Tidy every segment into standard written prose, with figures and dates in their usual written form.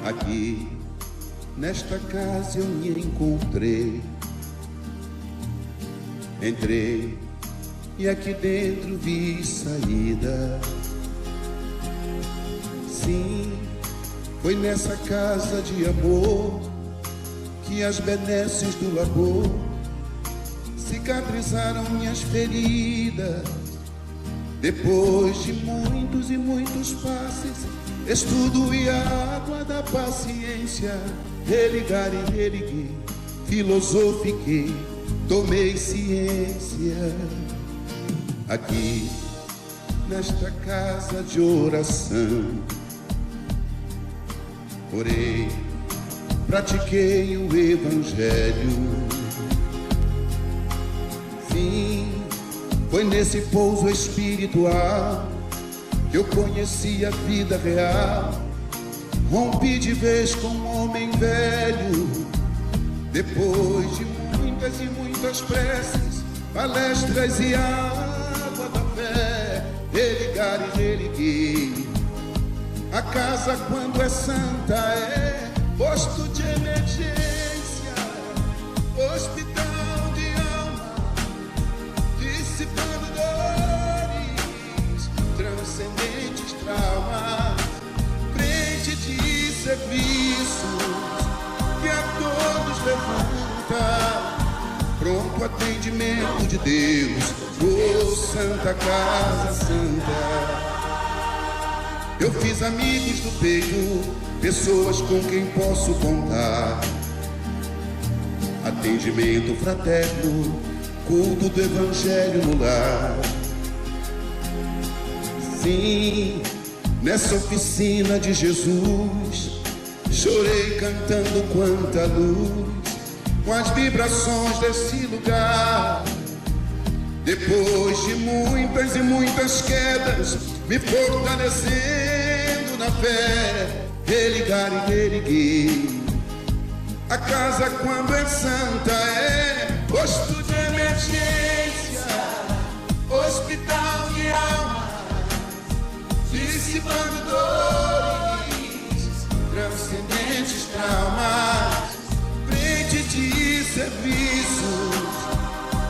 Aqui, nesta casa eu me encontrei. Entrei e aqui dentro vi saída. Sim, foi nessa casa de amor que as benesses do labor cicatrizaram minhas feridas. Depois de muitos e muitos passes, estudo e a água da paciência, religar e religuei, filosofiquei, tomei ciência. Aqui, nesta casa de oração, orei, pratiquei o evangelho. Sim, foi nesse pouso espiritual que eu conheci a vida real. Rompi de vez com um homem velho. Depois de muitas e muitas preces, palestras e água da fé, religar e religuei. A casa, quando é santa, é posto de emergência, hospital de alma, dissipando dores, transcendentes traumas, frente de serviços que a todos levanta, pronto atendimento de Deus, oh Santa Casa Santa. Eu fiz amigos do peito, pessoas com quem posso contar. Atendimento fraterno, culto do evangelho no lar. Sim, nessa oficina de Jesus, chorei cantando quanta luz, com as vibrações desse lugar. Depois de muitas e muitas quedas, me fortalecendo na fé, religar e religuei. A casa, quando é santa, é posto de emergência, hospital de alma, dissipando dores, transcendentes traumas, frente de serviços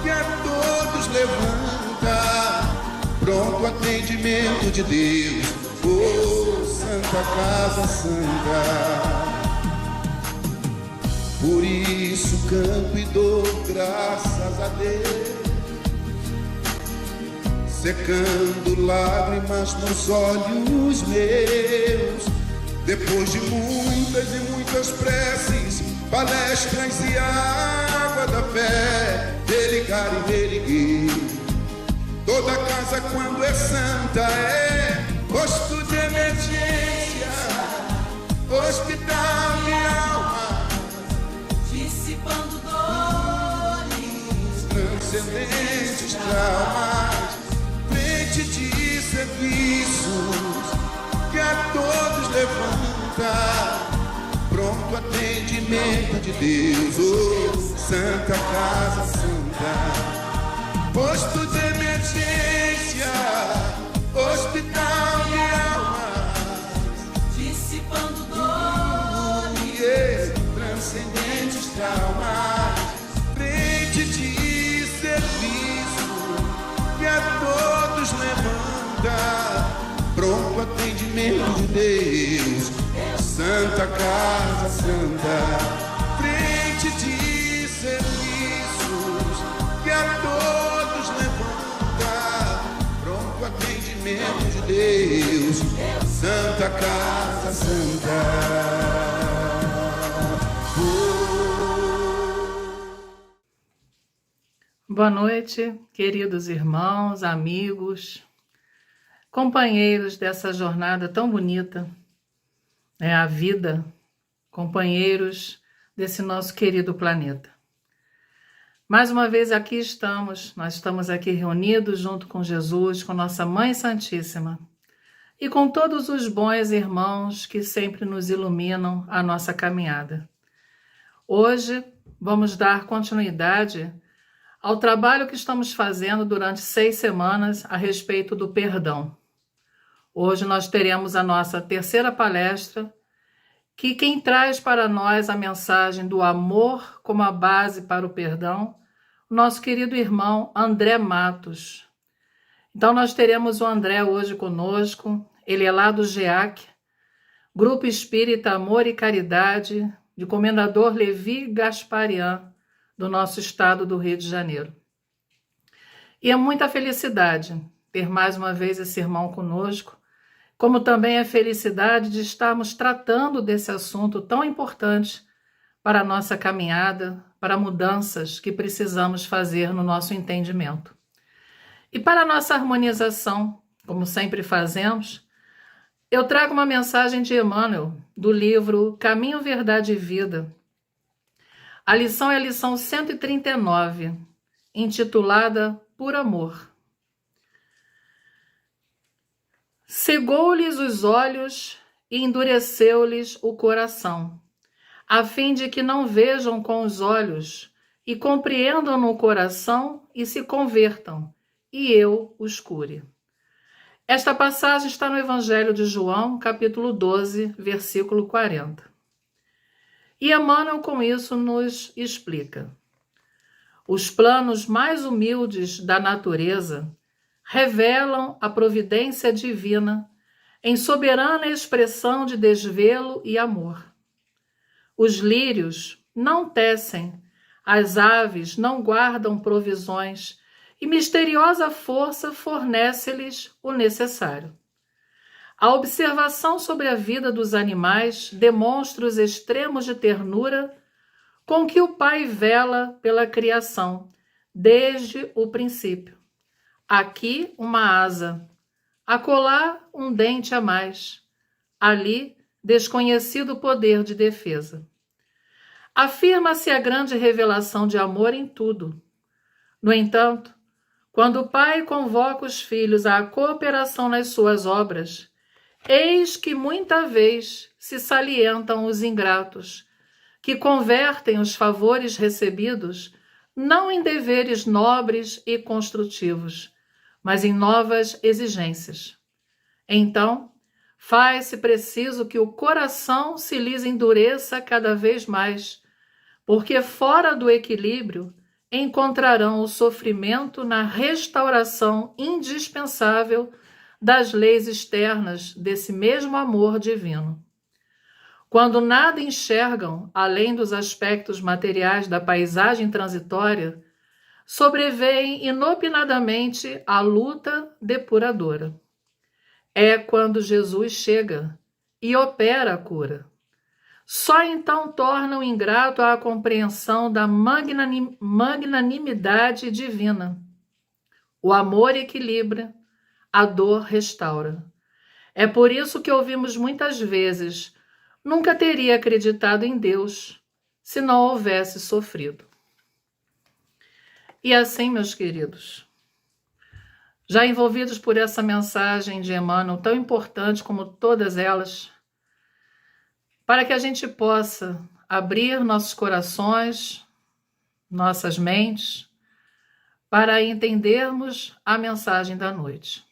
que a todos levanta, pronto atendimento de Deus, oh Santa Casa Santa. Por isso canto e dou graças a Deus, secando lágrimas nos olhos meus. Depois de muitas e muitas preces, palestras e água da fé, religar e religuei. Toda casa, quando é santa, é posto de emergência, hospital de alma, dissipando dores, transcendentes traumas, frente de serviços que a todos levanta, pronto atendimento de Deus, oh Santa Casa Santa. Posto de emergência, hospital de almas, dissipando dores, transcendentes traumas, frente de serviço que a todos levanta, pronto atendimento de Deus, Santa Casa Santa. Frente de serviços que a todos levanta, pronto atendimento de Deus, Santa Casa Santa. Boa noite, queridos irmãos, amigos, companheiros dessa jornada tão bonita, é a vida, companheiros desse nosso querido planeta. Mais uma vez aqui estamos, nós estamos aqui reunidos junto com Jesus, com nossa Mãe Santíssima e com todos os bons irmãos que sempre nos iluminam a nossa caminhada. Hoje vamos dar continuidade ao trabalho que estamos fazendo durante 6 semanas a respeito do perdão. Hoje nós teremos a nossa terceira palestra, que quem traz para nós a mensagem do amor como a base para o perdão, o nosso querido irmão André Matos. Então nós teremos o André hoje conosco, ele é lá do GEAC, Grupo Espírita Amor e Caridade, de Comendador Levi Gasparian, do nosso estado do Rio de Janeiro. E é muita felicidade ter mais uma vez esse irmão conosco, como também a felicidade de estarmos tratando desse assunto tão importante para a nossa caminhada, para mudanças que precisamos fazer no nosso entendimento. E para a nossa harmonização, como sempre fazemos, eu trago uma mensagem de Emmanuel, do livro Caminho, Verdade e Vida. A lição é a lição 139, intitulada Por Amor. Cegou-lhes os olhos e endureceu-lhes o coração, a fim de que não vejam com os olhos e compreendam no coração e se convertam, e eu os cure. Esta passagem está no Evangelho de João, capítulo 12, versículo 40. E Emmanuel com isso nos explica. Os planos mais humildes da natureza revelam a providência divina em soberana expressão de desvelo e amor. Os lírios não tecem, as aves não guardam provisões e misteriosa força fornece-lhes o necessário. A observação sobre a vida dos animais demonstra os extremos de ternura com que o Pai vela pela criação, desde o princípio. Aqui uma asa, acolá um dente a mais, ali desconhecido poder de defesa. Afirma-se a grande revelação de amor em tudo. No entanto, quando o Pai convoca os filhos à cooperação nas suas obras, eis que muita vez se salientam os ingratos, que convertem os favores recebidos não em deveres nobres e construtivos, mas em novas exigências. Então, faz-se preciso que o coração se lhes endureça cada vez mais, porque fora do equilíbrio encontrarão o sofrimento na restauração indispensável das leis externas desse mesmo amor divino. Quando nada enxergam além dos aspectos materiais da paisagem transitória, sobrevém inopinadamente a luta depuradora. É quando Jesus chega e opera a cura. Só então tornam ingrato a compreensão da magnanimidade divina. O amor equilibra, a dor restaura. É por isso que ouvimos muitas vezes: nunca teria acreditado em Deus se não houvesse sofrido. E assim, meus queridos, já envolvidos por essa mensagem de Emmanuel, tão importante como todas elas, para que a gente possa abrir nossos corações, nossas mentes, para entendermos a mensagem da noite.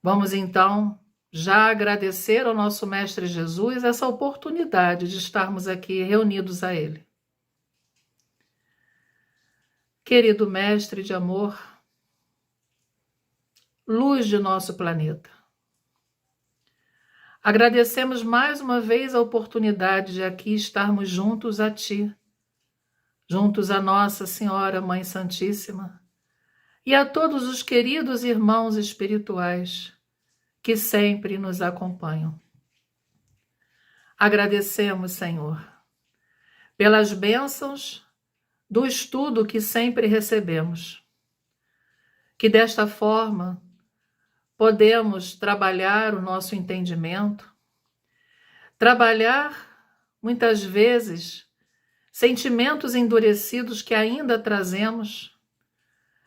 Vamos então já agradecer ao nosso Mestre Jesus essa oportunidade de estarmos aqui reunidos a Ele. Querido Mestre de amor, luz de nosso planeta, agradecemos mais uma vez a oportunidade de aqui estarmos juntos a Ti, juntos a Nossa Senhora Mãe Santíssima e a todos os queridos irmãos espirituais que sempre nos acompanham. Agradecemos, Senhor, pelas bênçãos do estudo que sempre recebemos, que desta forma podemos trabalhar o nosso entendimento, trabalhar, muitas vezes, sentimentos endurecidos que ainda trazemos,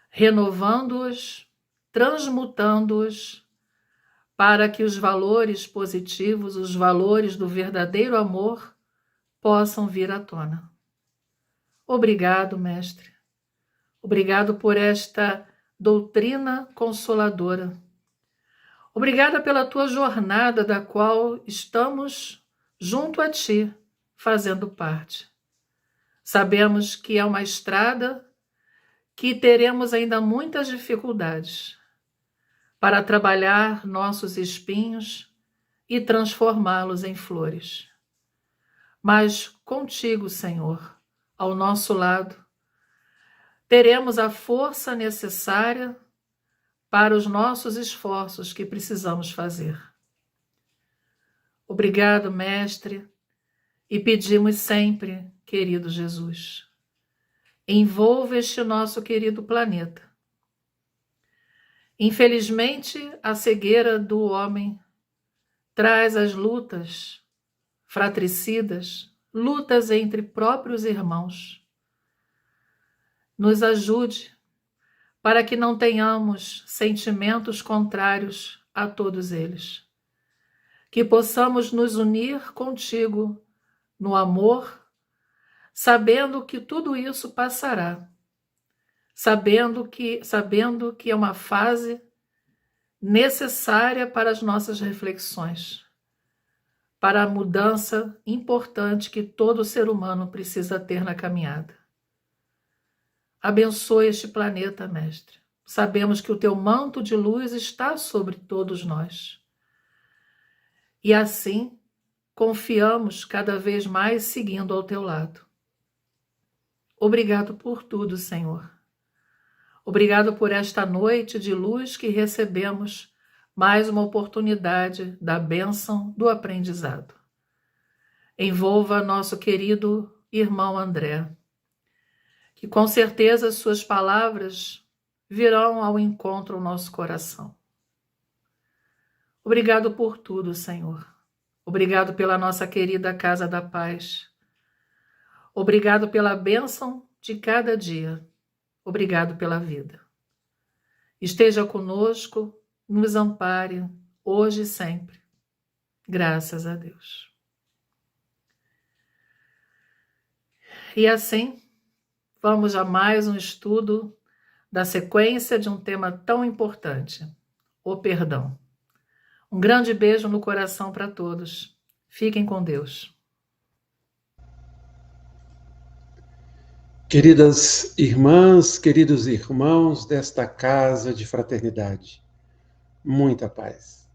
renovando-os, transmutando-os, para que os valores positivos, os valores do verdadeiro amor, possam vir à tona. Obrigado, Mestre. Obrigado por esta doutrina consoladora. Obrigada pela tua jornada, da qual estamos junto a ti, fazendo parte. Sabemos que é uma estrada que teremos ainda muitas dificuldades para trabalhar nossos espinhos e transformá-los em flores. Mas contigo, Senhor, ao nosso lado, teremos a força necessária para os nossos esforços que precisamos fazer. Obrigado, Mestre, e pedimos sempre, querido Jesus, envolva este nosso querido planeta. Infelizmente, a cegueira do homem traz as lutas fratricidas, lutas entre próprios irmãos. Nos ajude para que não tenhamos sentimentos contrários a todos eles. Que possamos nos unir contigo no amor, sabendo que tudo isso passará, sabendo que é uma fase necessária para as nossas reflexões, para a mudança importante que todo ser humano precisa ter na caminhada. Abençoe este planeta, Mestre. Sabemos que o teu manto de luz está sobre todos nós. E assim, confiamos cada vez mais seguindo ao teu lado. Obrigado por tudo, Senhor. Obrigado por esta noite de luz que recebemos, mais uma oportunidade da bênção do aprendizado. Envolva nosso querido irmão André, que com certeza suas palavras virão ao encontro ao nosso coração. Obrigado por tudo, Senhor. Obrigado pela nossa querida Casa da Paz. Obrigado pela bênção de cada dia. Obrigado pela vida. Esteja conosco, nos ampare, hoje e sempre. Graças a Deus. E assim, vamos a mais um estudo da sequência de um tema tão importante, o perdão. Um grande beijo no coração para todos. Fiquem com Deus. Queridas irmãs, queridos irmãos desta casa de fraternidade, muita paz.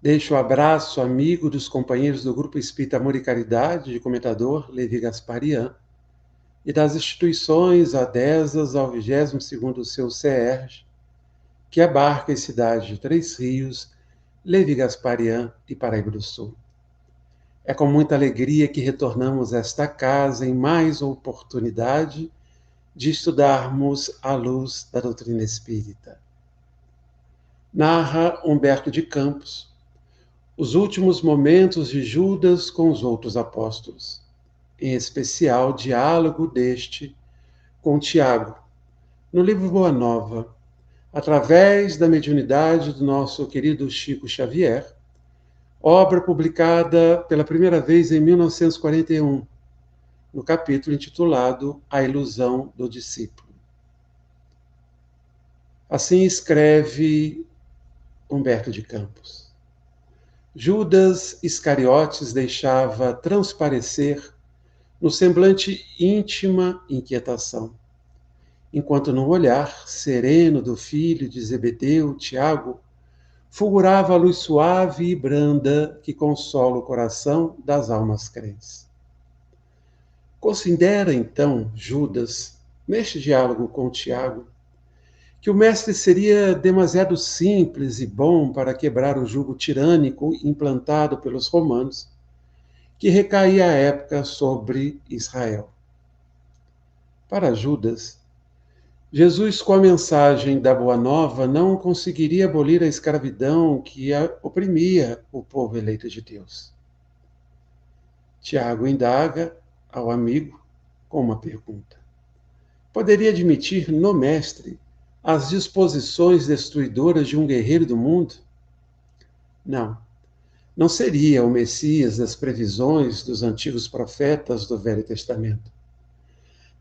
Deixo o abraço amigo dos companheiros do Grupo Espírita Amor e Caridade, de comentador Levi Gasparian, e das instituições adesas ao 22º seu CERJ, que abarca as cidades de Três Rios, Levi Gasparian e Paraíba do Sul. É com muita alegria que retornamos a esta casa em mais uma oportunidade de estudarmos à luz da doutrina espírita. Narra Humberto de Campos os últimos momentos de Judas com os outros apóstolos, em especial o diálogo deste com Tiago, no livro Boa Nova, através da mediunidade do nosso querido Chico Xavier, obra publicada pela primeira vez em 1941, no capítulo intitulado A Ilusão do Discípulo. Assim escreve Humberto de Campos. Judas Iscariotes deixava transparecer no semblante íntima inquietação, enquanto no olhar sereno do filho de Zebedeu, Tiago, fulgurava a luz suave e branda que consola o coração das almas crentes. Considera, então, Judas, neste diálogo com Tiago, que o mestre seria demasiado simples e bom para quebrar o jugo tirânico implantado pelos romanos, que recaía à época sobre Israel. Para Judas, Jesus, com a mensagem da Boa Nova, não conseguiria abolir a escravidão que oprimia o povo eleito de Deus. Tiago indaga ao amigo com uma pergunta. Poderia admitir no mestre as disposições destruidoras de um guerreiro do mundo? Não seria o Messias das previsões dos antigos profetas do Velho Testamento.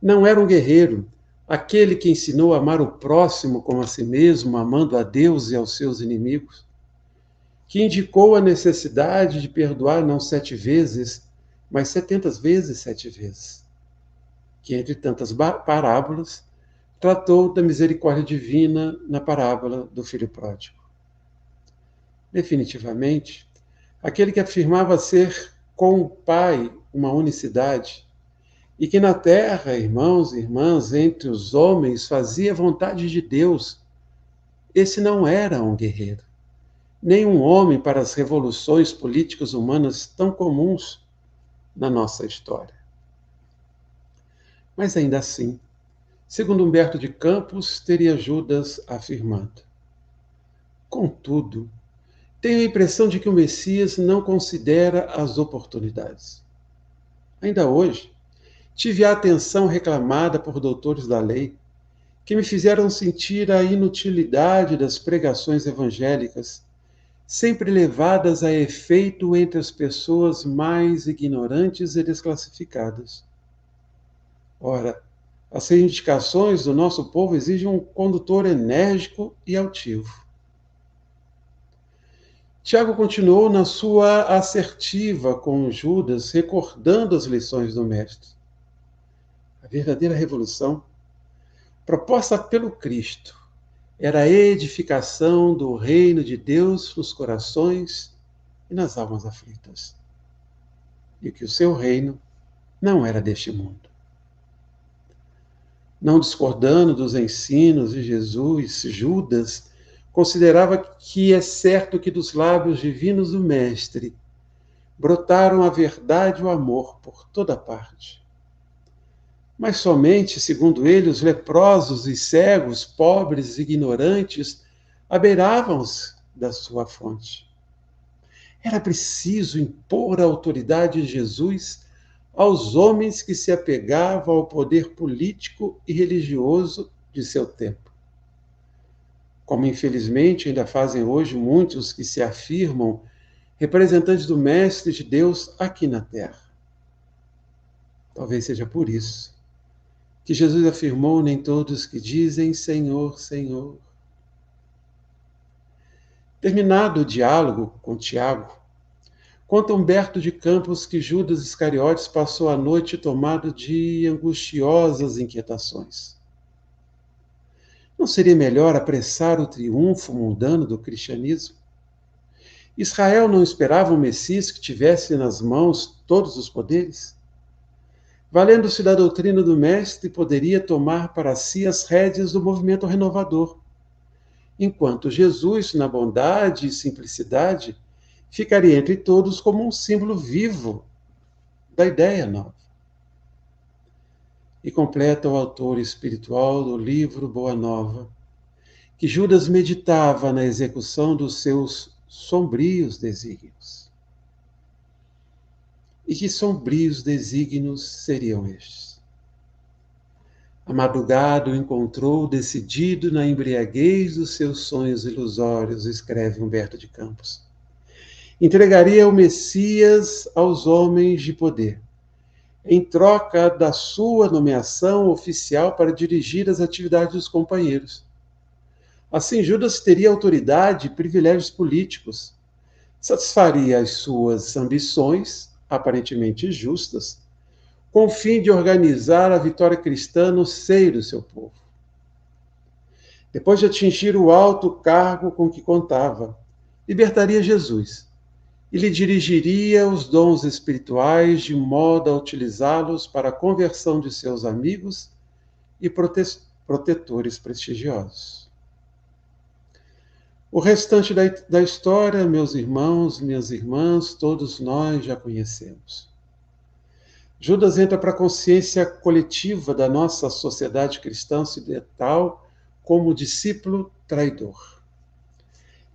Não era um guerreiro, aquele que ensinou a amar o próximo como a si mesmo, amando a Deus e aos seus inimigos. que indicou a necessidade de perdoar não 7 vezes, mas 70 vezes 7 vezes, que entre tantas parábolas, tratou da misericórdia divina na parábola do filho pródigo. Definitivamente, aquele que afirmava ser com o Pai uma unicidade, e que na terra, irmãos e irmãs, entre os homens, fazia a vontade de Deus, esse não era um guerreiro, nem um homem para as revoluções políticas humanas tão comuns na nossa história. Mas ainda assim, segundo Humberto de Campos, teria Judas afirmado: contudo, tenho a impressão de que o Messias não considera as oportunidades. Ainda hoje, tive a atenção reclamada por doutores da lei, que me fizeram sentir a inutilidade das pregações evangélicas, sempre levadas a efeito entre as pessoas mais ignorantes e desclassificadas. Ora, as reivindicações do nosso povo exigem um condutor enérgico e altivo. Tiago continuou na sua assertiva com Judas, recordando as lições do Mestre. A verdadeira revolução, proposta pelo Cristo, era a edificação do reino de Deus nos corações e nas almas aflitas. E que o seu reino não era deste mundo. Não discordando dos ensinos de Jesus, Judas considerava que é certo que dos lábios divinos do Mestre brotaram a verdade e o amor por toda parte. Mas somente, segundo ele, os leprosos e cegos, pobres e ignorantes, abeiravam-se da sua fonte. Era preciso impor a autoridade de Jesus aos homens que se apegavam ao poder político e religioso de seu tempo. Como infelizmente ainda fazem hoje muitos que se afirmam representantes do Mestre de Deus aqui na Terra. Talvez seja por isso que Jesus afirmou: nem todos que dizem Senhor, Senhor. Terminado o diálogo com Tiago, conta Humberto de Campos que Judas Iscariotes passou a noite tomado de angustiosas inquietações. Não seria melhor apressar o triunfo mundano do cristianismo? Israel não esperava um Messias que tivesse nas mãos todos os poderes? Valendo-se da doutrina do Mestre, poderia tomar para si as rédeas do movimento renovador, enquanto Jesus, na bondade e simplicidade, ficaria entre todos como um símbolo vivo da ideia nova. E completa o autor espiritual do livro Boa Nova, que Judas meditava na execução dos seus sombrios desígnios. E que sombrios desígnios seriam estes? A madrugada o encontrou decidido na embriaguez dos seus sonhos ilusórios, escreve Humberto de Campos. Entregaria o Messias aos homens de poder, em troca da sua nomeação oficial para dirigir as atividades dos companheiros. Assim, Judas teria autoridade e privilégios políticos, satisfaria as suas ambições, aparentemente justas, com o fim de organizar a vitória cristã no seio do seu povo. Depois de atingir o alto cargo com que contava, libertaria Jesus e lhe dirigiria os dons espirituais de modo a utilizá-los para a conversão de seus amigos e protetores prestigiosos. O restante da história, meus irmãos, minhas irmãs, todos nós já conhecemos. Judas entra para a consciência coletiva da nossa sociedade cristã ocidental como discípulo traidor.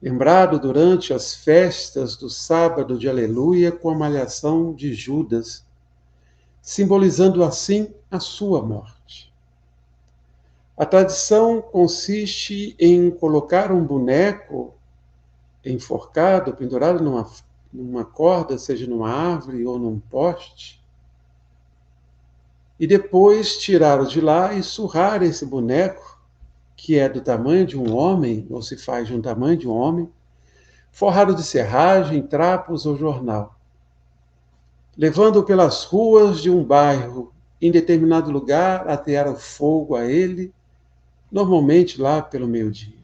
Lembrado durante as festas do sábado de Aleluia com a malhação de Judas, simbolizando assim a sua morte. A tradição consiste em colocar um boneco enforcado, pendurado numa corda, seja numa árvore ou num poste, e depois tirá-lo de lá e surrar esse boneco, que é do tamanho de um homem, ou se faz de um tamanho de um homem, forrado de serragem, trapos ou jornal, levando-o pelas ruas de um bairro, em determinado lugar, atear o fogo a ele, normalmente lá pelo meio-dia.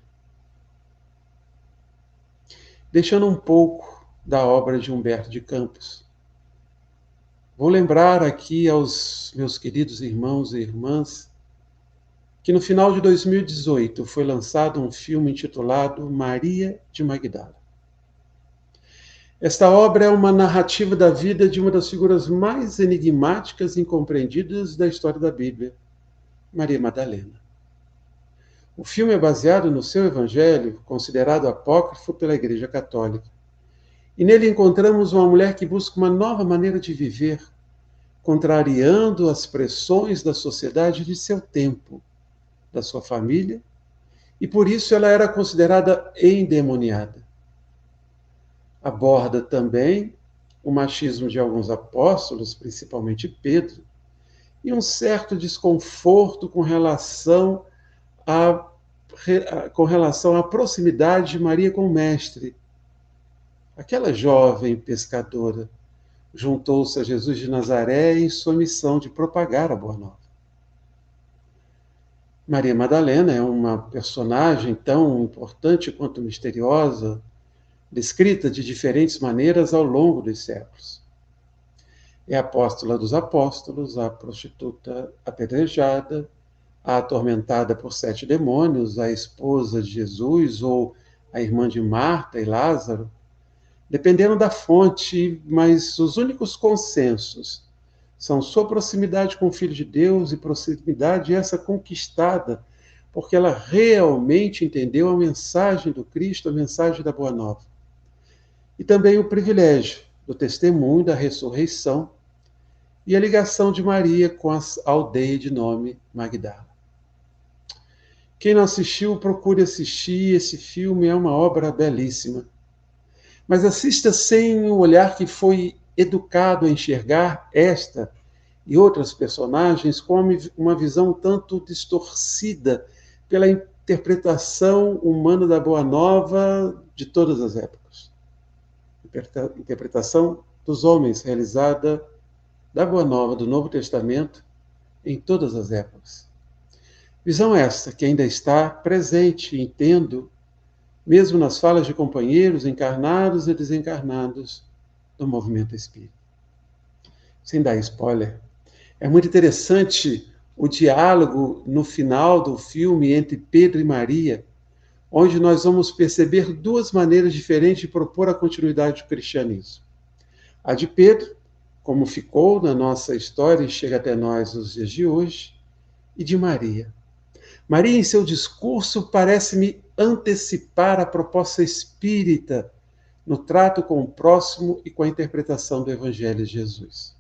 Deixando um pouco da obra de Humberto de Campos, vou lembrar aqui aos meus queridos irmãos e irmãs que no final de 2018 foi lançado um filme intitulado Maria de Magdala. Esta obra é uma narrativa da vida de uma das figuras mais enigmáticas e incompreendidas da história da Bíblia, Maria Madalena. O filme é baseado no seu evangelho, considerado apócrifo pela Igreja Católica. E nele encontramos uma mulher que busca uma nova maneira de viver, contrariando as pressões da sociedade de seu tempo, da sua família, e por isso ela era considerada endemoniada. Aborda também o machismo de alguns apóstolos, principalmente Pedro, e um certo desconforto com relação à proximidade de Maria com o Mestre. Aquela jovem pescadora juntou-se a Jesus de Nazaré em sua missão de propagar a Boa Nova. Maria Madalena é uma personagem tão importante quanto misteriosa, descrita de diferentes maneiras ao longo dos séculos. É a apóstola dos apóstolos, a prostituta apedrejada, a atormentada por 7 demônios, a esposa de Jesus ou a irmã de Marta e Lázaro, dependendo da fonte, mas os únicos consensos são sua proximidade com o Filho de Deus e proximidade essa conquistada porque ela realmente entendeu a mensagem do Cristo, a mensagem da Boa Nova. E também o privilégio do testemunho da ressurreição e a ligação de Maria com a aldeia de nome Magdala. Quem não assistiu, procure assistir. Esse filme é uma obra belíssima. Mas assista sem o olhar que foi educado a enxergar esta e outras personagens com uma visão tanto distorcida pela interpretação humana da Boa Nova de todas as épocas. Interpretação dos homens realizada da Boa Nova do Novo Testamento em todas as épocas. Visão essa que ainda está presente, entendo, mesmo nas falas de companheiros encarnados e desencarnados do movimento espírita. Sem dar spoiler, é muito interessante o diálogo no final do filme entre Pedro e Maria, onde nós vamos perceber 2 maneiras diferentes de propor a continuidade do cristianismo. A de Pedro, como ficou na nossa história e chega até nós nos dias de hoje, e de Maria. Maria, em seu discurso, parece-me antecipar a proposta espírita no trato com o próximo e com a interpretação do Evangelho de Jesus.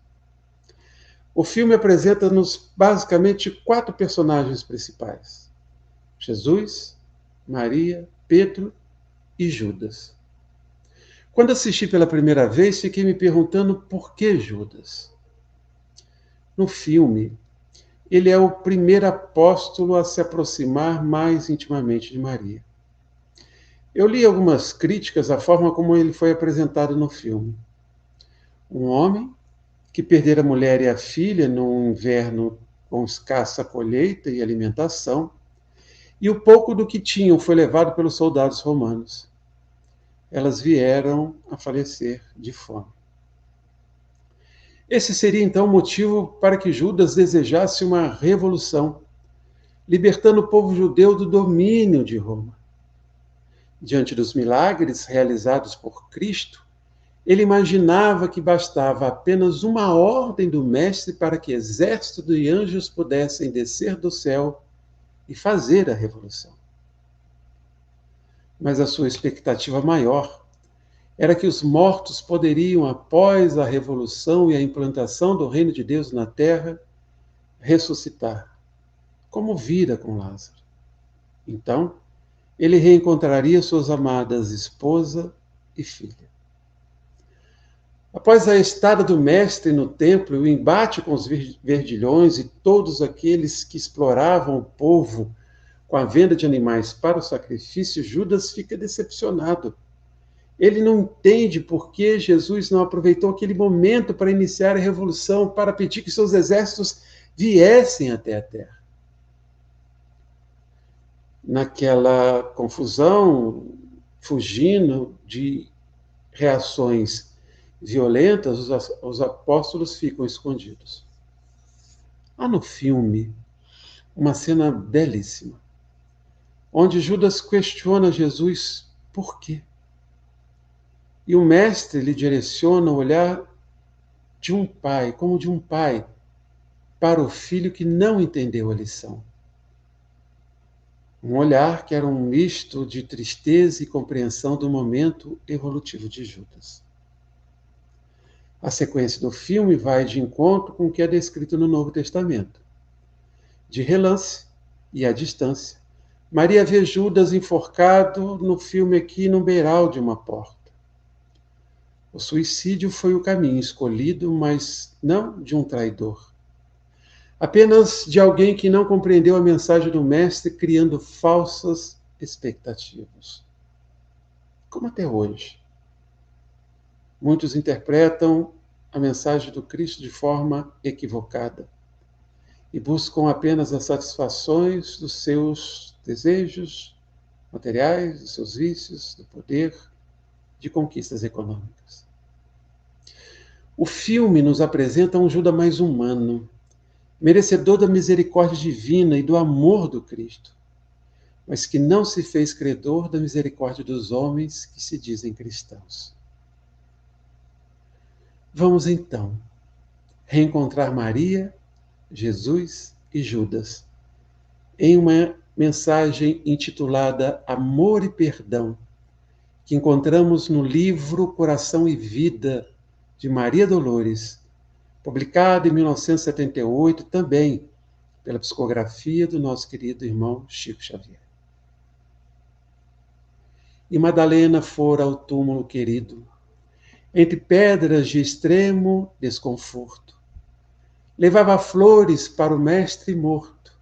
O filme apresenta-nos basicamente 4 personagens principais: Jesus, Maria, Pedro e Judas. Quando assisti pela primeira vez, fiquei me perguntando por que Judas. No filme, ele é o primeiro apóstolo a se aproximar mais intimamente de Maria. Eu li algumas críticas à forma como ele foi apresentado no filme. Um homem que perdera a mulher e a filha num inverno com escassa colheita e alimentação, e o pouco do que tinham foi levado pelos soldados romanos. Elas vieram a falecer de fome. Esse seria então o motivo para que Judas desejasse uma revolução, libertando o povo judeu do domínio de Roma. Diante dos milagres realizados por Cristo, ele imaginava que bastava apenas uma ordem do Mestre para que exército de anjos pudessem descer do céu e fazer a revolução. Mas a sua expectativa maior era que os mortos poderiam, após a revolução e a implantação do reino de Deus na terra, ressuscitar, como vira com Lázaro. Então, ele reencontraria suas amadas esposa e filha. Após a estada do Mestre no templo e o embate com os verdilhões e todos aqueles que exploravam o povo com a venda de animais para o sacrifício, Judas fica decepcionado Ele não entende por que Jesus não aproveitou aquele momento para iniciar a revolução, para pedir que seus exércitos viessem até a terra. Naquela confusão, fugindo de reações violentas, os apóstolos ficam escondidos. Há no filme uma cena belíssima, onde Judas questiona Jesus por quê. E o mestre lhe direciona o olhar de um pai, como de um pai, para o filho que não entendeu a lição. Um olhar que era um misto de tristeza e compreensão do momento evolutivo de Judas. A sequência do filme vai de encontro com o que é descrito no Novo Testamento. De relance e à distância, Maria vê Judas enforcado no filme aqui no beiral de uma porta. O suicídio foi o caminho escolhido, mas não de um traidor. Apenas de alguém que não compreendeu a mensagem do Mestre, criando falsas expectativas. Como até hoje. Muitos interpretam a mensagem do Cristo de forma equivocada e buscam apenas as satisfações dos seus desejos materiais, dos seus vícios, do poder, de conquistas econômicas. O filme nos apresenta um Judas mais humano, merecedor da misericórdia divina e do amor do Cristo, mas que não se fez credor da misericórdia dos homens que se dizem cristãos. Vamos então reencontrar Maria, Jesus e Judas em uma mensagem intitulada Amor e Perdão, que encontramos no livro Coração e Vida, de Maria Dolores, publicado em 1978, também pela psicografia do nosso querido irmão Chico Xavier. E Madalena fora ao túmulo querido, entre pedras de extremo desconforto. Levava flores para o mestre morto.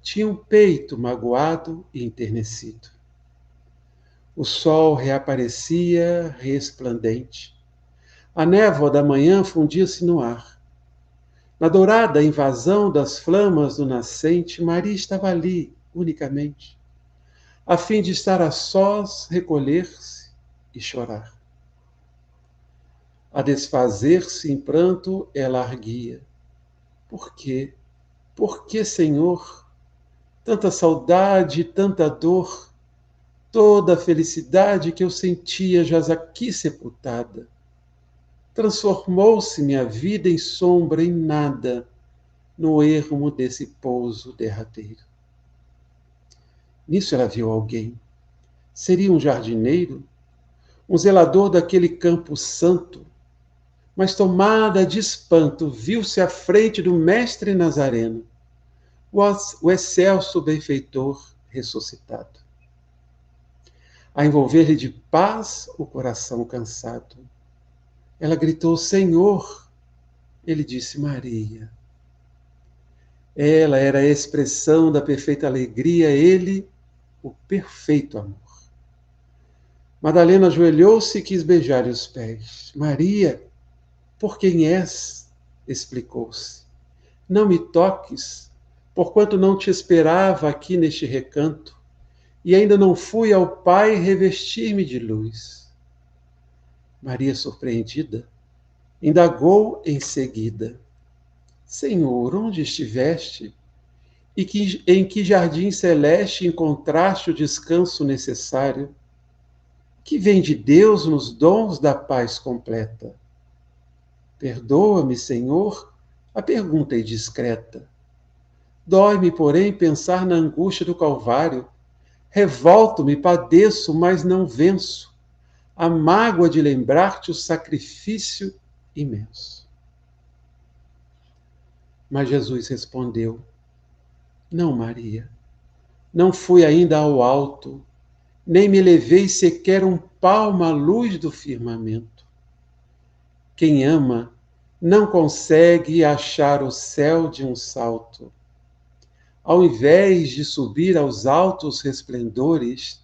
Tinha um peito magoado e enternecido. O sol reaparecia resplandente. A névoa da manhã fundia-se no ar. Na dourada invasão das flamas do nascente, Maria estava ali, unicamente, a fim de estar a sós, recolher-se e chorar. A desfazer-se em pranto, ela arguia. Por quê? Por que, Senhor? Tanta saudade, tanta dor, toda a felicidade que eu sentia jaz aqui sepultada. Transformou-se minha vida em sombra, em nada, no ermo desse pouso derradeiro. Nisso ela viu alguém. Seria um jardineiro, um zelador daquele campo santo, mas tomada de espanto, viu-se à frente do mestre Nazareno, o excelso benfeitor ressuscitado. A envolver-lhe de paz o coração cansado. Ela gritou, Senhor. Ele disse, Maria. Ela era a expressão da perfeita alegria, ele, o perfeito amor. Madalena ajoelhou-se e quis beijar-lhe os pés. Maria, por quem és? Explicou-se. Não me toques, porquanto não te esperava aqui neste recanto, e ainda não fui ao Pai revestir-me de luz. Maria, surpreendida, indagou em seguida. Senhor, onde estiveste? E em que jardim celeste encontraste o descanso necessário? Que vem de Deus nos dons da paz completa. Perdoa-me, Senhor, a pergunta indiscreta. Dói-me, porém, pensar na angústia do Calvário. Revolto-me, padeço, mas não venço. A mágoa de lembrar-te o sacrifício imenso. Mas Jesus respondeu, não, Maria, não fui ainda ao alto, nem me levei sequer um palmo à luz do firmamento. Quem ama não consegue achar o céu de um salto. Ao invés de subir aos altos resplendores,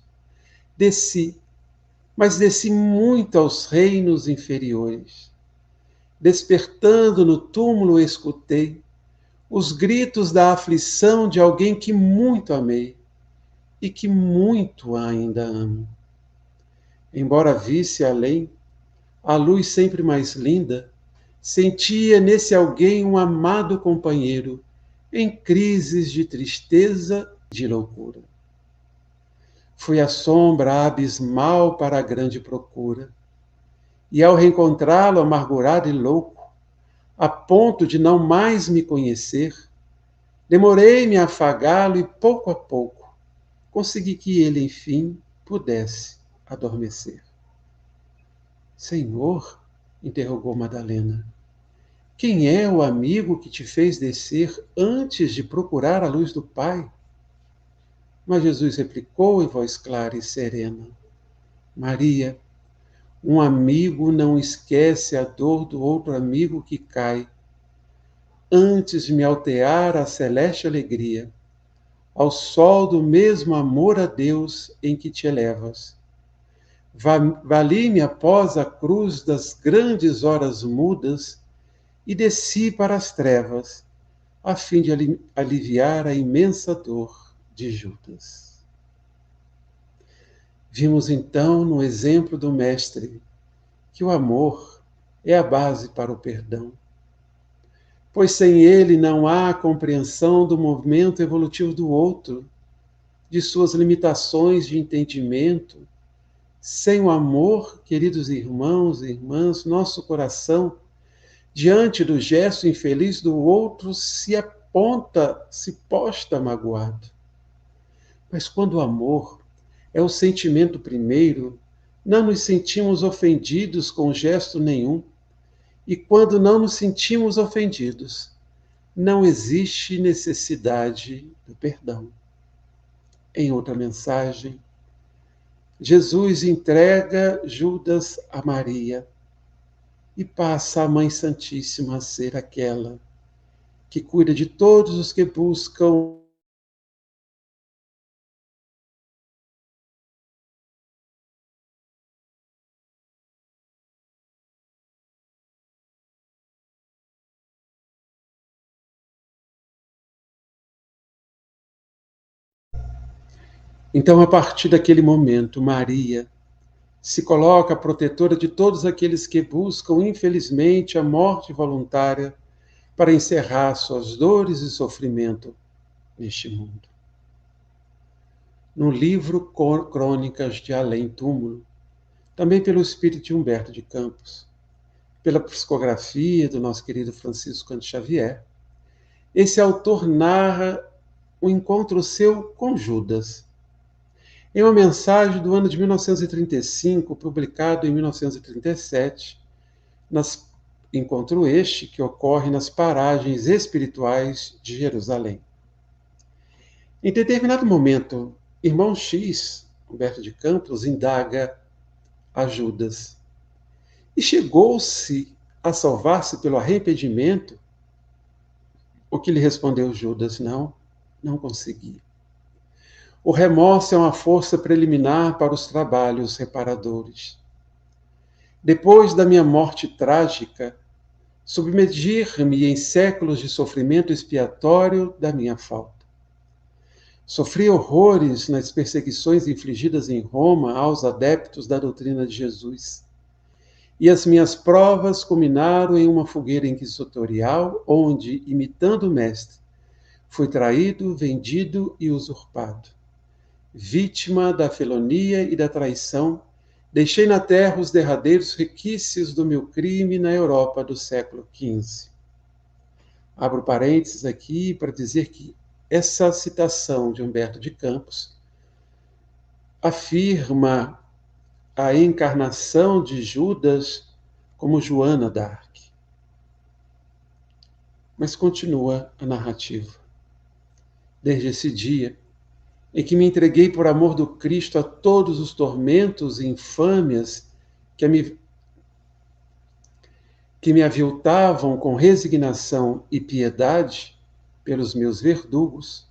desci mas desci muito aos reinos inferiores. Despertando no túmulo, escutei os gritos da aflição de alguém que muito amei e que muito ainda amo. Embora visse além, a luz sempre mais linda, sentia nesse alguém um amado companheiro em crises de tristeza e de loucura. Fui a sombra abismal para a grande procura, e ao reencontrá-lo amargurado e louco, a ponto de não mais me conhecer, demorei-me a afagá-lo e pouco a pouco consegui que ele, enfim, pudesse adormecer. Senhor, interrogou Madalena, quem é o amigo que te fez descer antes de procurar a luz do Pai? Mas Jesus replicou em voz clara e serena, Maria, um amigo não esquece a dor do outro amigo que cai, antes de me altear a celeste alegria, ao sol do mesmo amor a Deus em que te elevas. Vali-me após a cruz das grandes horas mudas e desci para as trevas, a fim de aliviar a imensa dor de Judas. Vimos então no exemplo do Mestre que o amor é a base para o perdão, pois sem ele não há compreensão do movimento evolutivo do outro, de suas limitações de entendimento. Sem o amor, queridos irmãos e irmãs, nosso coração, diante do gesto infeliz do outro, se posta magoado. Mas quando o amor é o sentimento primeiro, não nos sentimos ofendidos com gesto nenhum. E quando não nos sentimos ofendidos, não existe necessidade do perdão. Em outra mensagem, Jesus entrega Judas a Maria e passa a Mãe Santíssima a ser aquela que cuida de todos os que buscam Então, a partir daquele momento, Maria se coloca protetora de todos aqueles que buscam, infelizmente, a morte voluntária para encerrar suas dores e sofrimento neste mundo. No livro Crônicas de Além Túmulo, também pelo espírito de Humberto de Campos, pela psicografia do nosso querido Francisco Cândido Xavier, esse autor narra o encontro seu com Judas. Em uma mensagem do ano de 1935, publicado em 1937, encontro este que ocorre nas paragens espirituais de Jerusalém. Em determinado momento, irmão X, Humberto de Campos, indaga a Judas. E chegou-se a salvar-se pelo arrependimento? O que lhe respondeu Judas? Não consegui. O remorso é uma força preliminar para os trabalhos reparadores. Depois da minha morte trágica, submergir-me em séculos de sofrimento expiatório da minha falta. Sofri horrores nas perseguições infligidas em Roma aos adeptos da doutrina de Jesus. E as minhas provas culminaram em uma fogueira inquisitorial, onde, imitando o mestre, fui traído, vendido e usurpado. Vítima da felonia e da traição, deixei na terra os derradeiros requisitos do meu crime na Europa do século XV. Abro parênteses aqui para dizer que essa citação de Humberto de Campos afirma a encarnação de Judas como Joana d'Arc. Mas continua a narrativa. Desde esse dia, em que me entreguei por amor do Cristo a todos os tormentos e infâmias que me aviltavam com resignação e piedade pelos meus verdugos,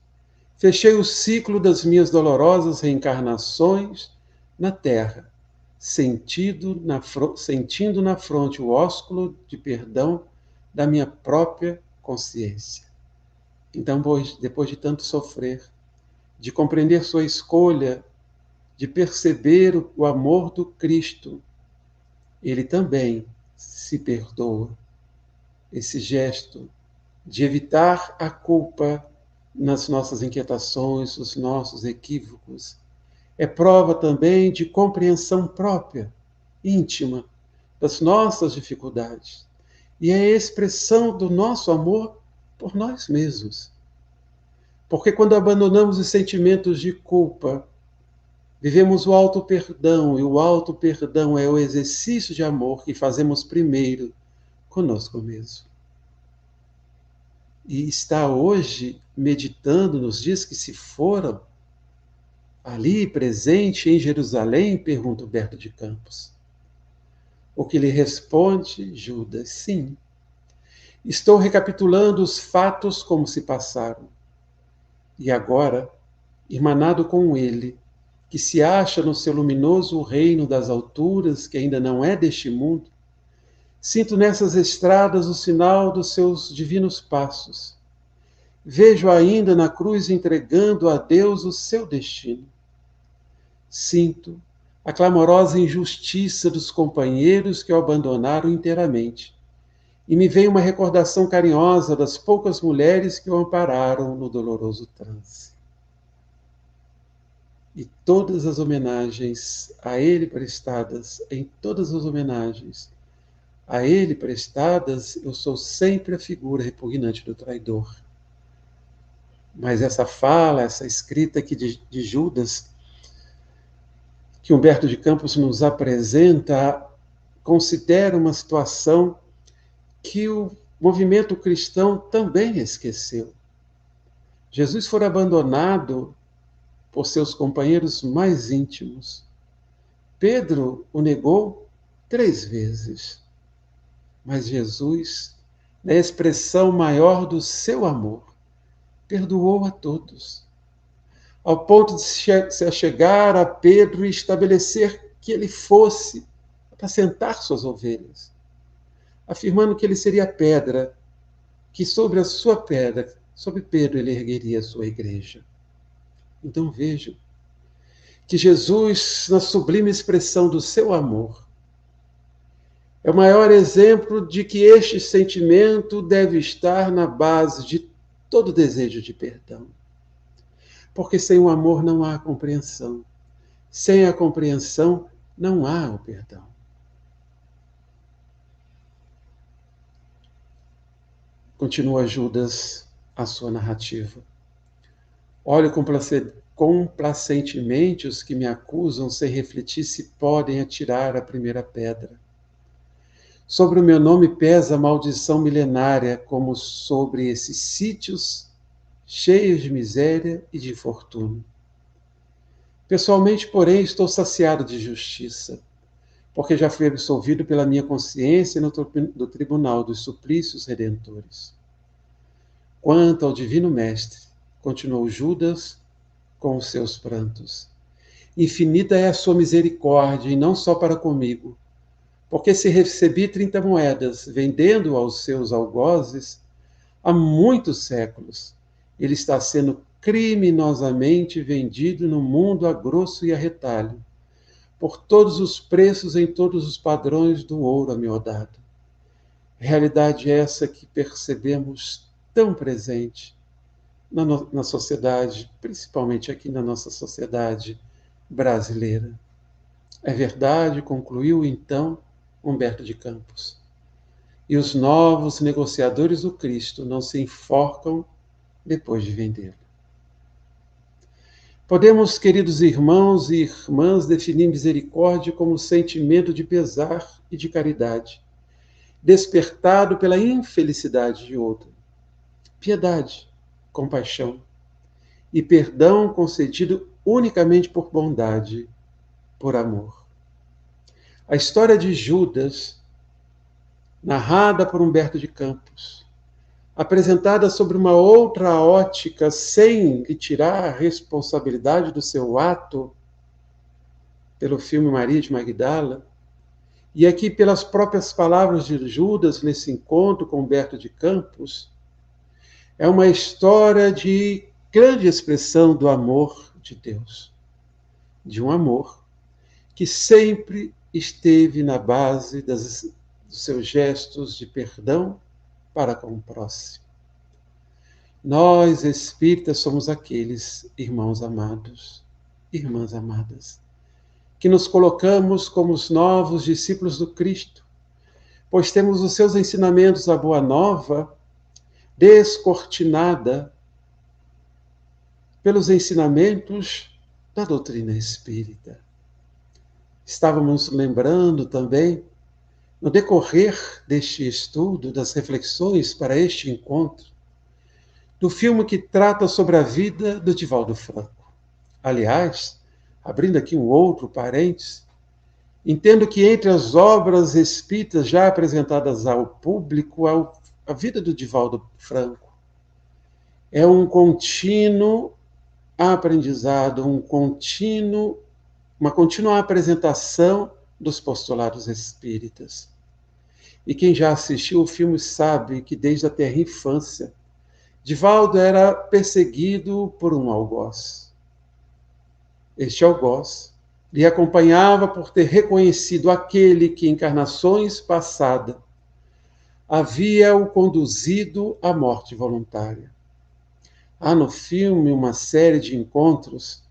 fechei o ciclo das minhas dolorosas reencarnações na terra, sentindo na fronte o ósculo de perdão da minha própria consciência. Então, depois de tanto sofrer, de compreender sua escolha, de perceber o amor do Cristo, ele também se perdoa. Esse gesto de evitar a culpa nas nossas inquietações, nos nossos equívocos, é prova também de compreensão própria, íntima, das nossas dificuldades. E é a expressão do nosso amor por nós mesmos. Porque quando abandonamos os sentimentos de culpa, vivemos o auto-perdão, e o auto-perdão é o exercício de amor que fazemos primeiro conosco mesmo. E está hoje meditando nos dias que se foram, ali presente em Jerusalém, pergunta Humberto de Campos. O que lhe responde Judas: sim. Estou recapitulando os fatos como se passaram. E agora, irmanado com ele, que se acha no seu luminoso reino das alturas, que ainda não é deste mundo, sinto nessas estradas o sinal dos seus divinos passos. Vejo ainda na cruz entregando a Deus o seu destino. Sinto a clamorosa injustiça dos companheiros que o abandonaram inteiramente. E me vem uma recordação carinhosa das poucas mulheres que o ampararam no doloroso trance. E todas as homenagens a ele prestadas, em todas as homenagens a ele prestadas, eu sou sempre a figura repugnante do traidor. Mas essa fala, essa escrita aqui de Judas, que Humberto de Campos nos apresenta, considera uma situação que o movimento cristão também esqueceu. Jesus foi abandonado por seus companheiros mais íntimos. Pedro o negou 3 vezes. Mas Jesus, na expressão maior do seu amor, perdoou a todos, ao ponto de se achegar a Pedro e estabelecer que ele fosse apacentar suas ovelhas, afirmando que ele seria a pedra, que sobre a sua pedra, sobre Pedro, ele ergueria a sua igreja. Então vejam que Jesus, na sublime expressão do seu amor, é o maior exemplo de que este sentimento deve estar na base de todo desejo de perdão. Porque sem o amor não há compreensão. Sem a compreensão não há o perdão. Continua Judas a sua narrativa. Olho complacentemente os que me acusam sem refletir se podem atirar a primeira pedra. Sobre o meu nome pesa a maldição milenária, como sobre esses sítios cheios de miséria e de infortúnio. Pessoalmente, porém, estou saciado de justiça, porque já fui absolvido pela minha consciência do tribunal dos suplícios redentores. Quanto ao divino mestre, continuou Judas com os seus prantos, infinita é a sua misericórdia, e não só para comigo, porque se recebi 30 moedas, vendendo aos seus algozes, há muitos séculos, ele está sendo criminosamente vendido no mundo a grosso e a retalho, por todos os preços em todos os padrões do ouro amiodado. Realidade essa que percebemos tão presente na sociedade, principalmente aqui na nossa sociedade brasileira. É verdade, concluiu então Humberto de Campos. E os novos negociadores do Cristo não se enforcam depois de vendê-lo. Podemos, queridos irmãos e irmãs, definir misericórdia como sentimento de pesar e de caridade, despertado pela infelicidade de outro. Piedade, compaixão e perdão concedido unicamente por bondade, por amor. A história de Judas, narrada por Humberto de Campos, apresentada sobre uma outra ótica, sem lhe tirar a responsabilidade do seu ato, pelo filme Maria de Magdala, e aqui pelas próprias palavras de Judas nesse encontro com Humberto de Campos, é uma história de grande expressão do amor de Deus, de um amor que sempre esteve na base dos seus gestos de perdão para com o próximo. Nós, espíritas, somos aqueles irmãos amados, irmãs amadas, que nos colocamos como os novos discípulos do Cristo, pois temos os seus ensinamentos, a Boa Nova, descortinada pelos ensinamentos da doutrina espírita. Estávamos lembrando também, no decorrer deste estudo, das reflexões para este encontro, do filme que trata sobre a vida do Divaldo Franco. Aliás, abrindo aqui um outro parênteses, entendo que entre as obras espíritas já apresentadas ao público, a vida do Divaldo Franco é um contínuo aprendizado, uma contínua apresentação dos postulados espíritas. E quem já assistiu o filme sabe que desde a tenra infância, Divaldo era perseguido por um algoz. Este algoz lhe acompanhava por ter reconhecido aquele que, em encarnações passadas, havia-o conduzido à morte voluntária. Há no filme uma série de encontros,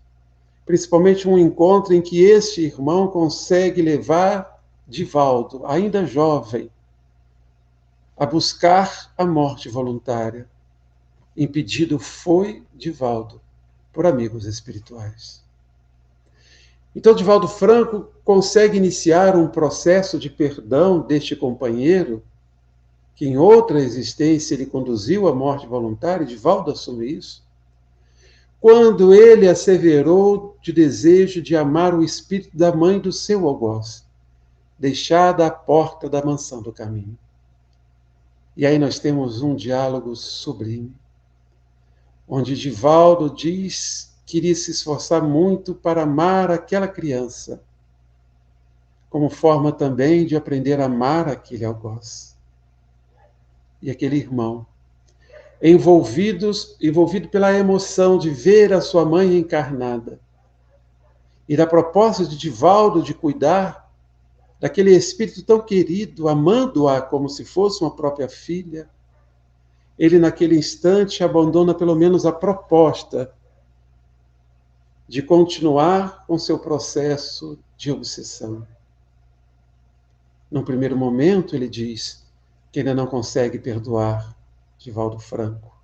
principalmente um encontro em que este irmão consegue levar Divaldo, ainda jovem, a buscar a morte voluntária. Impedido foi Divaldo por amigos espirituais. Então, Divaldo Franco consegue iniciar um processo de perdão deste companheiro, que em outra existência ele conduziu à morte voluntária, Divaldo assume isso, quando ele asseverou de desejo de amar o espírito da mãe do seu algoz, deixada à porta da mansão do caminho. E aí nós temos um diálogo sublime, onde Divaldo diz que iria se esforçar muito para amar aquela criança, como forma também de aprender a amar aquele algoz. E aquele irmão, envolvido pela emoção de ver a sua mãe encarnada, e da proposta de Divaldo de cuidar daquele espírito tão querido, amando-a como se fosse uma própria filha, ele naquele instante abandona pelo menos a proposta de continuar com seu processo de obsessão. Num primeiro momento, ele diz que ainda não consegue perdoar Divaldo Franco,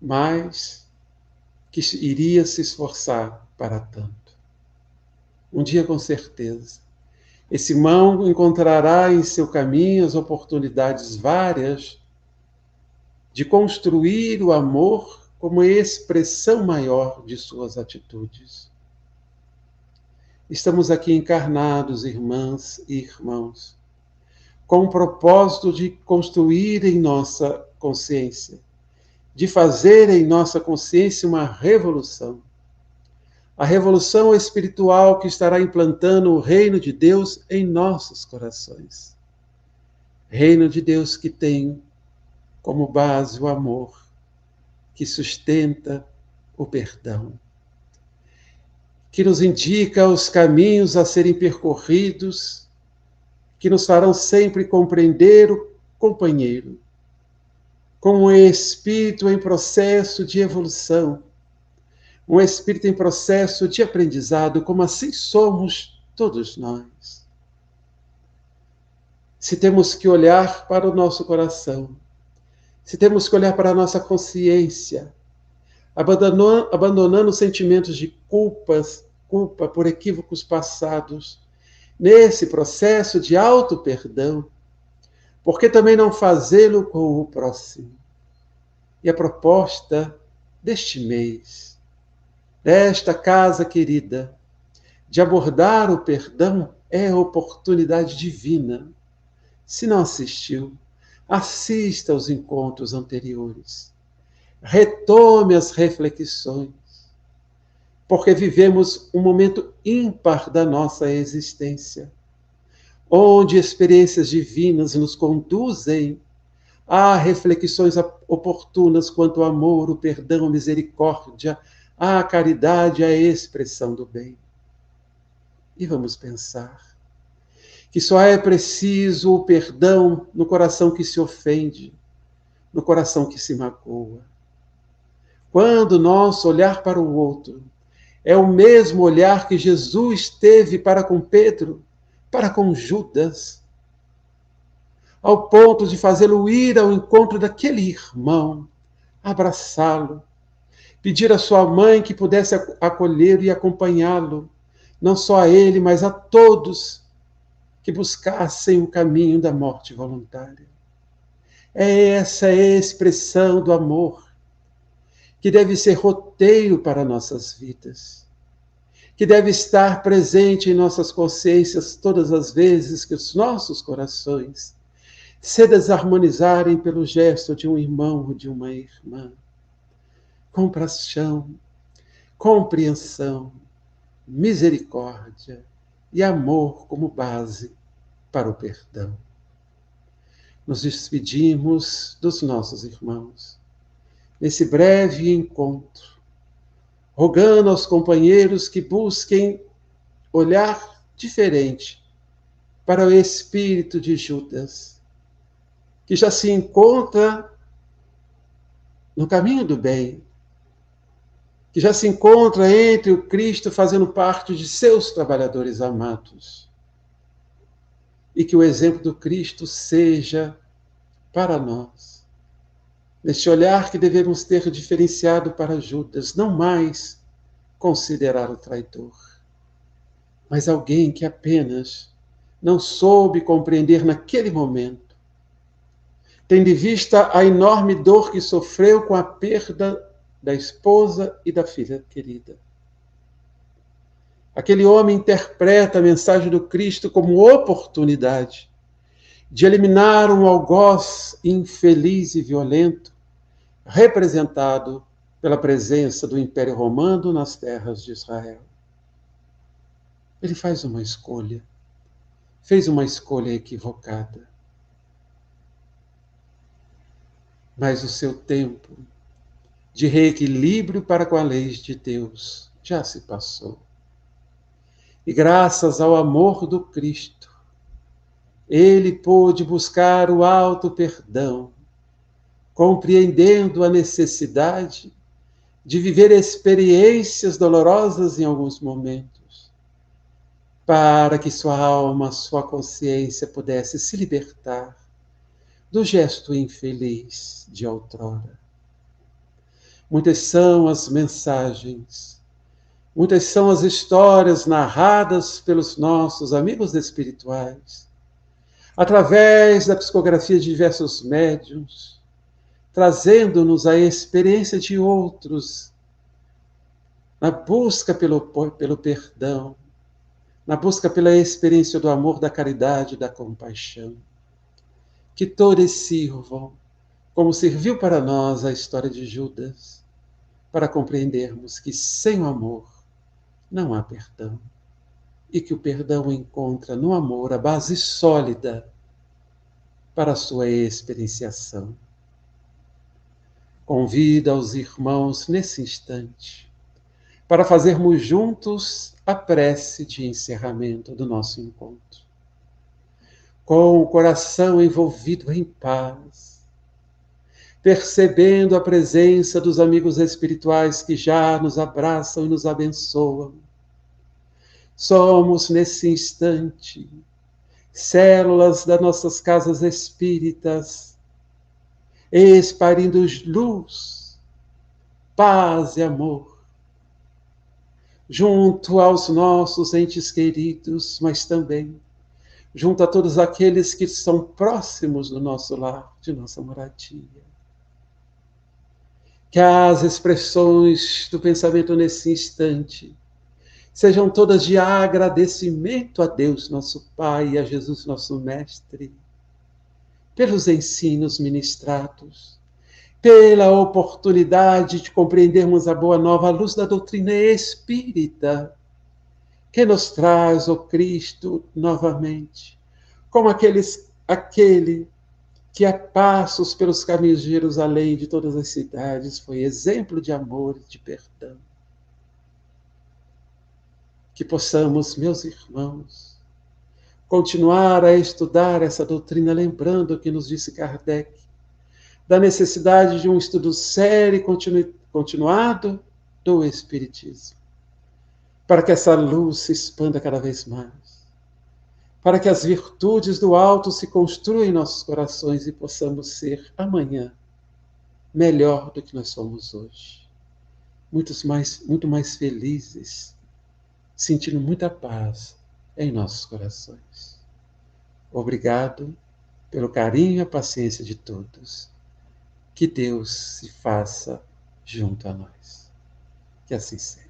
mas que iria se esforçar para tanto. Um dia, com certeza, esse irmão encontrará em seu caminho as oportunidades várias de construir o amor como expressão maior de suas atitudes. Estamos aqui encarnados, irmãs e irmãos, com o propósito de construir em nossa consciência, de fazer em nossa consciência uma revolução. A revolução espiritual que estará implantando o reino de Deus em nossos corações. Reino de Deus que tem como base o amor, que sustenta o perdão, que nos indica os caminhos a serem percorridos, que nos farão sempre compreender o companheiro, como um espírito em processo de evolução, um espírito em processo de aprendizado, como assim somos todos nós. Se temos que olhar para o nosso coração, se temos que olhar para a nossa consciência, abandonando sentimentos de culpa por equívocos passados, nesse processo de auto-perdão, por que também não fazê-lo com o próximo? E a proposta deste mês, desta casa querida, de abordar o perdão é a oportunidade divina. Se não assistiu, assista aos encontros anteriores. Retome as reflexões. porque vivemos um momento ímpar da nossa existência, onde experiências divinas nos conduzem a reflexões oportunas quanto ao amor, o perdão, a misericórdia, a caridade, a expressão do bem. E vamos pensar que só é preciso o perdão no coração que se ofende, no coração que se magoa. Quando nosso olhar para o outro é o mesmo olhar que Jesus teve para com Pedro, para com Judas, ao ponto de fazê-lo ir ao encontro daquele irmão, abraçá-lo, pedir à sua mãe que pudesse acolhê-lo e acompanhá-lo, não só a ele, mas a todos que buscassem o caminho da morte voluntária. É essa a expressão do amor que deve ser roteiro para nossas vidas, que deve estar presente em nossas consciências todas as vezes que os nossos corações se desarmonizarem pelo gesto de um irmão ou de uma irmã. Compaixão, compreensão, misericórdia e amor como base para o perdão. Nos despedimos dos nossos irmãos nesse breve encontro, rogando aos companheiros que busquem olhar diferente para o espírito de Judas, que já se encontra no caminho do bem, que já se encontra entre o Cristo fazendo parte de seus trabalhadores amados. E que o exemplo do Cristo seja para nós, neste olhar que devemos ter diferenciado para Judas, não mais considerar o traidor, mas alguém que apenas não soube compreender naquele momento, tendo em vista a enorme dor que sofreu com a perda da esposa e da filha querida. Aquele homem interpreta a mensagem do Cristo como oportunidade de eliminar um algoz infeliz e violento, representado pela presença do Império Romano nas terras de Israel. Ele fez uma escolha equivocada. Mas o seu tempo de reequilíbrio para com a lei de Deus já se passou. E graças ao amor do Cristo, ele pôde buscar o alto perdão, compreendendo a necessidade de viver experiências dolorosas em alguns momentos, para que sua alma, sua consciência pudesse se libertar do gesto infeliz de outrora. Muitas são as mensagens, muitas são as histórias narradas pelos nossos amigos espirituais, através da psicografia de diversos médiuns, trazendo-nos a experiência de outros, na busca pelo perdão, na busca pela experiência do amor, da caridade, da compaixão. Que todos sirvam, como serviu para nós a história de Judas, para compreendermos que sem o amor não há perdão, e que o perdão encontra no amor a base sólida para a sua experienciação. Convido aos irmãos nesse instante para fazermos juntos a prece de encerramento do nosso encontro. Com o coração envolvido em paz, percebendo a presença dos amigos espirituais que já nos abraçam e nos abençoam. Somos, nesse instante, células das nossas casas espíritas, espalhando luz, paz e amor, junto aos nossos entes queridos, mas também junto a todos aqueles que são próximos do nosso lar, de nossa moradia. Que as expressões do pensamento nesse instante sejam todas de agradecimento a Deus, nosso Pai, e a Jesus, nosso Mestre, pelos ensinos ministrados, pela oportunidade de compreendermos a Boa Nova à luz da doutrina espírita, que nos traz o Cristo novamente, como aquele que a passos pelos caminhos de Jerusalém e de todas as cidades foi exemplo de amor e de perdão. Que possamos, meus irmãos, continuar a estudar essa doutrina, lembrando o que nos disse Kardec, da necessidade de um estudo sério e continuado do Espiritismo, para que essa luz se expanda cada vez mais, para que as virtudes do alto se construam em nossos corações e possamos ser amanhã melhor do que nós somos hoje, muito mais felizes, sentindo muita paz em nossos corações. Obrigado pelo carinho e a paciência de todos. Que Deus se faça junto a nós. Que assim seja.